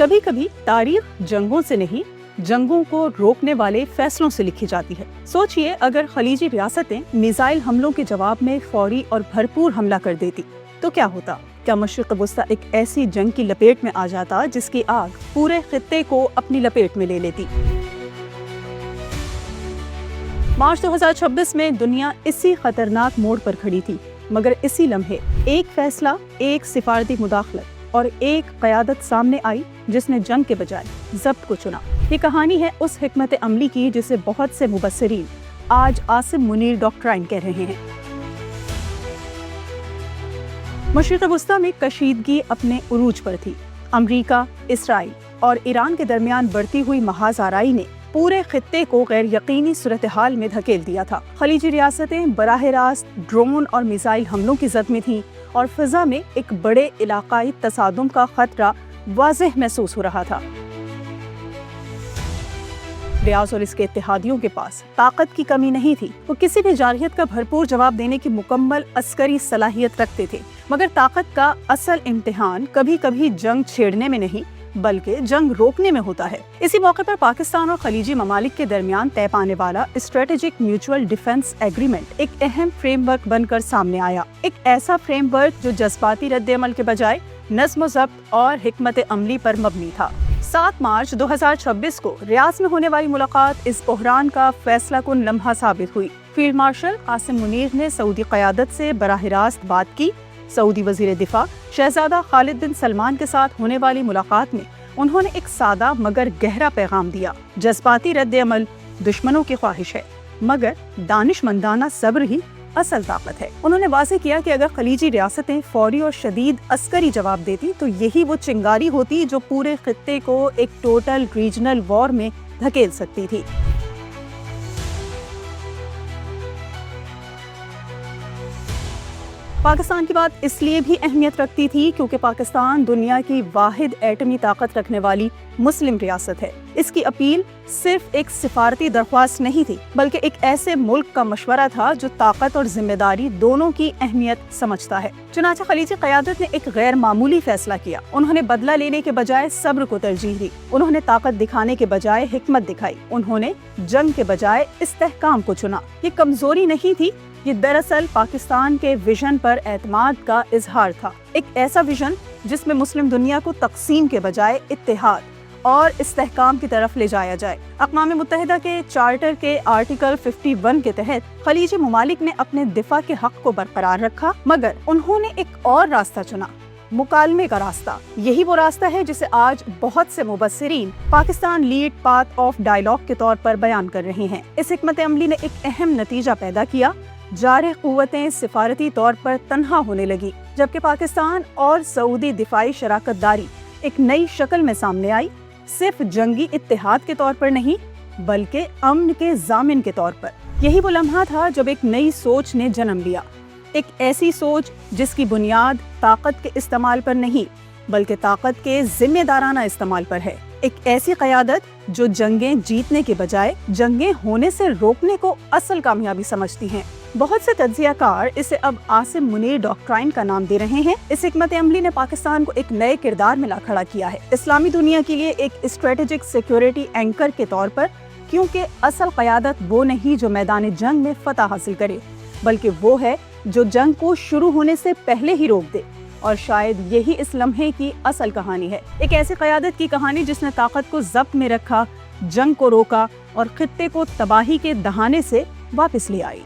کبھی کبھی تاریخ جنگوں سے نہیں، جنگوں کو روکنے والے فیصلوں سے لکھی جاتی ہے۔ سوچئے اگر خلیجی ریاستیں میزائل حملوں کے جواب میں فوری اور بھرپور حملہ کر دیتی تو کیا ہوتا؟ کیا مشرق وسطی ایک ایسی جنگ کی لپیٹ میں آ جاتا جس کی آگ پورے خطے کو اپنی لپیٹ میں لے لیتی؟ مارچ 2026 میں دنیا اسی خطرناک موڑ پر کھڑی تھی، مگر اسی لمحے ایک فیصلہ، ایک سفارتی مداخلت اور ایک قیادت سامنے آئی جس نے جنگ کے بجائے ضبط کو چنا۔ یہ کہانی ہے اس حکمت عملی کی جسے بہت سے مبصرین آج عاصم منیر ڈاکٹرائن کہہ رہے ہیں۔ مشرق وسطی میں کشیدگی اپنے عروج پر تھی۔ امریکہ، اسرائیل اور ایران کے درمیان بڑھتی ہوئی محاذ آرائی نے پورے خطے کو غیر یقینی صورتحال میں دھکیل دیا تھا۔ خلیجی ریاستیں براہ راست ڈرون اور میزائل حملوں کی زد میں تھیں اور فضا میں ایک بڑے علاقائی تصادم کا خطرہ واضح محسوس ہو رہا تھا۔ ریاض اور اس کے اتحادیوں کے پاس طاقت کی کمی نہیں تھی، وہ کسی بھی جارحیت کا بھرپور جواب دینے کی مکمل عسکری صلاحیت رکھتے تھے، مگر طاقت کا اصل امتحان کبھی کبھی جنگ چھیڑنے میں نہیں بلکہ جنگ روکنے میں ہوتا ہے۔ اسی موقع پر پاکستان اور خلیجی ممالک کے درمیان طے پانے والا اسٹریٹجک میوچول ڈیفنس ایگریمنٹ ایک اہم فریم ورک بن کر سامنے آیا، ایک ایسا فریم ورک جو جذباتی رد عمل کے بجائے نظم و ضبط اور حکمت عملی پر مبنی تھا۔ 7 مارچ 2026 کو ریاض میں ہونے والی ملاقات اس بحران کا فیصلہ کن لمحہ ثابت ہوئی۔ فیلڈ مارشل عاصم منیر نے سعودی قیادت سے براہ راست بات کی۔ سعودی وزیر دفاع شہزادہ خالد بن سلمان کے ساتھ ہونے والی ملاقات میں انہوں نے ایک سادہ مگر گہرا پیغام دیا۔ جذباتی رد عمل دشمنوں کی خواہش ہے، مگر دانش مندانہ صبر ہی اصل طاقت ہے۔ انہوں نے واضح کیا کہ اگر خلیجی ریاستیں فوری اور شدید عسکری جواب دیتی تو یہی وہ چنگاری ہوتی جو پورے خطے کو ایک ٹوٹل ریجنل وار میں دھکیل سکتی تھی۔ پاکستان کی بات اس لیے بھی اہمیت رکھتی تھی کیونکہ پاکستان دنیا کی واحد ایٹمی طاقت رکھنے والی مسلم ریاست ہے۔ اس کی اپیل صرف ایک سفارتی درخواست نہیں تھی بلکہ ایک ایسے ملک کا مشورہ تھا جو طاقت اور ذمہ داری دونوں کی اہمیت سمجھتا ہے۔ چنانچہ خلیجی قیادت نے ایک غیر معمولی فیصلہ کیا۔ انہوں نے بدلہ لینے کے بجائے صبر کو ترجیح دی، انہوں نے طاقت دکھانے کے بجائے حکمت دکھائی، انہوں نے جنگ کے بجائے استحکام کو چنا۔ یہ کمزوری نہیں تھی، یہ دراصل پاکستان کے ویژن پر اعتماد کا اظہار تھا، ایک ایسا ویژن جس میں مسلم دنیا کو تقسیم کے بجائے اتحاد اور استحکام کی طرف لے جایا جائے۔ اقوام متحدہ کے چارٹر کے آرٹیکل 51 کے تحت خلیجی ممالک نے اپنے دفاع کے حق کو برقرار رکھا، مگر انہوں نے ایک اور راستہ چنا، مکالمے کا راستہ۔ یہی وہ راستہ ہے جسے آج بہت سے مبصرین Pakistan lead path of dialogue کے طور پر بیان کر رہے ہیں۔ اس حکمت عملی نے ایک اہم نتیجہ پیدا کیا، جارح قوتیں سفارتی طور پر تنہا ہونے لگی، جبکہ پاکستان اور سعودی دفاعی شراکت داری ایک نئی شکل میں سامنے آئی، صرف جنگی اتحاد کے طور پر نہیں بلکہ امن کے ضامن کے طور پر۔ یہی وہ لمحہ تھا جب ایک نئی سوچ نے جنم لیا، ایک ایسی سوچ جس کی بنیاد طاقت کے استعمال پر نہیں بلکہ طاقت کے ذمہ دارانہ استعمال پر ہے، ایک ایسی قیادت جو جنگیں جیتنے کے بجائے جنگیں ہونے سے روکنے کو اصل کامیابی سمجھتی ہیں۔ بہت سے تجزیہ کار اسے اب عاصم منیر ڈاکٹرائن کا نام دے رہے ہیں۔ اس حکمت عملی نے پاکستان کو ایک نئے کردار میں لا کھڑا کیا ہے، اسلامی دنیا کے لیے ایک اسٹریٹجک سیکیورٹی اینکر کے طور پر، کیونکہ اصل قیادت وہ نہیں جو میدان جنگ میں فتح حاصل کرے بلکہ وہ ہے جو جنگ کو شروع ہونے سے پہلے ہی روک دے، اور شاید یہی اس لمحے کی اصل کہانی ہے، ایک ایسی قیادت کی کہانی جس نے طاقت کو ضبط میں رکھا، جنگ کو روکا اور خطے کو تباہی کے دہانے سے واپس لے آئی۔